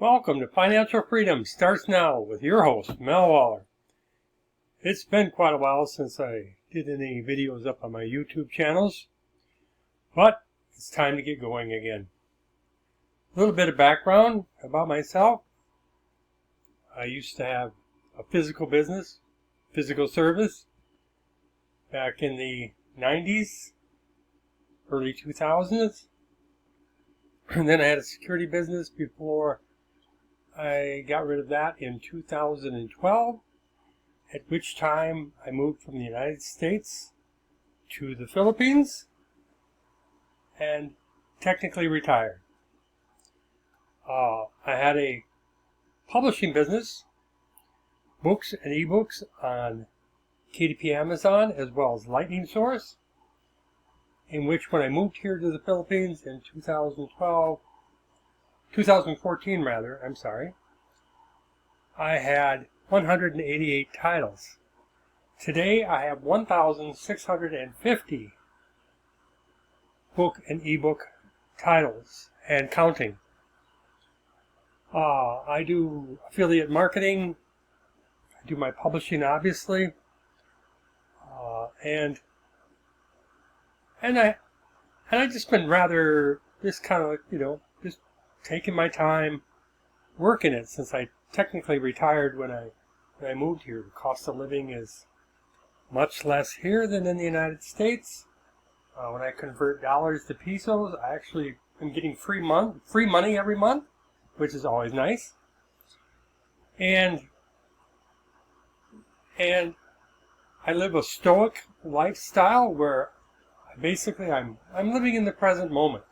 Welcome to Financial Freedom Starts Now with your host, Mel Waller. It's been quite a while since I did any videos up on my YouTube channels, but it's time to get going again. A little bit of background about myself. I used to have a physical business, physical service, back in the 90s, early 2000s. And then I had a security business before I got rid of that in 2012, at which time I moved from the United States to the Philippines and technically retired. I had a publishing business, books and ebooks on KDP Amazon as well as Lightning Source, in which when I moved here to the Philippines in 2014 I had 188 titles. Today I have 1,650 book and ebook titles and counting. I do affiliate marketing. I do my publishing, obviously, and I just been rather just kind of just taking my time working it since I technically retired when I moved here. The cost of living is much less here than in the United States. When I convert dollars to pesos, I actually am getting free money every month, which is always nice. And I live a stoic lifestyle where basically I'm living in the present moment.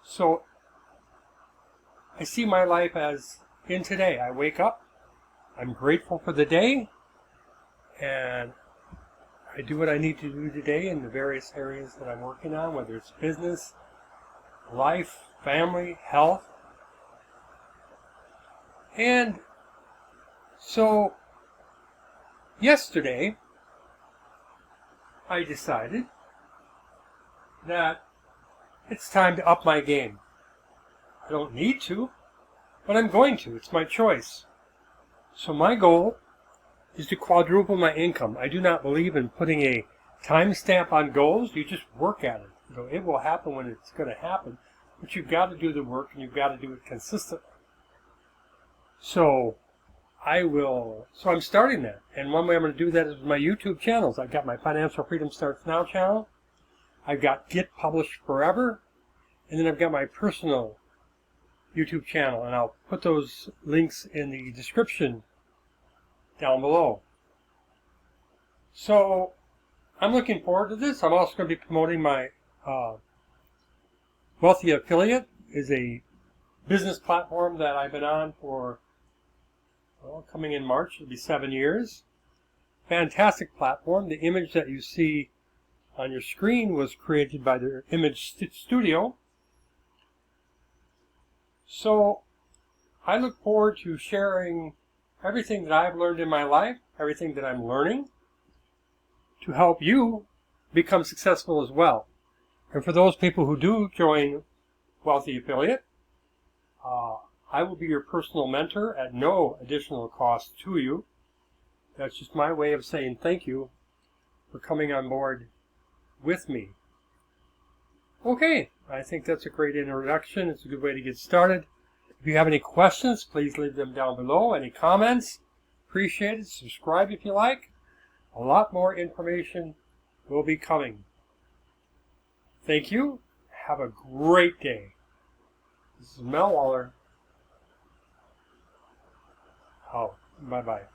So I see my life as in today. I wake up, I'm grateful for the day, and I do what I need to do today in the various areas that I'm working on, whether it's business, life, family, health. And so yesterday I decided that it's time to up my game. I don't need to, but I'm going to. It's my choice. So my goal is to quadruple my income. I do not believe in putting a timestamp on goals. You just work at it. It will happen when it's going to happen, but you've got to do the work and you've got to do it consistently. So I'm starting that. And one way I'm going to do that is with my YouTube channels. I've got my Financial Freedom Starts Now channel. I've got Get Published Forever. And then I've got my personal YouTube channel. And I'll put those links in the description down below. So I'm looking forward to this. I'm also going to be promoting my Wealthy Affiliate. Is a business platform that I've been on for coming in March, it'll be 7 years. Fantastic platform. The image that you see on your screen was created by their image studio. So I look forward to sharing everything that I've learned in my life, everything that I'm learning, to help you become successful as well. And for those people who do join Wealthy Affiliate, I will be your personal mentor at no additional cost to you. That's just my way of saying thank you for coming on board with me. Okay, I think that's a great introduction. It's a good way to get started. If you have any questions, please leave them down below. Any comments? Appreciate it. Subscribe if you like. A lot more information will be coming. Thank you. Have a great day. This is Mel Waller. Bye-bye.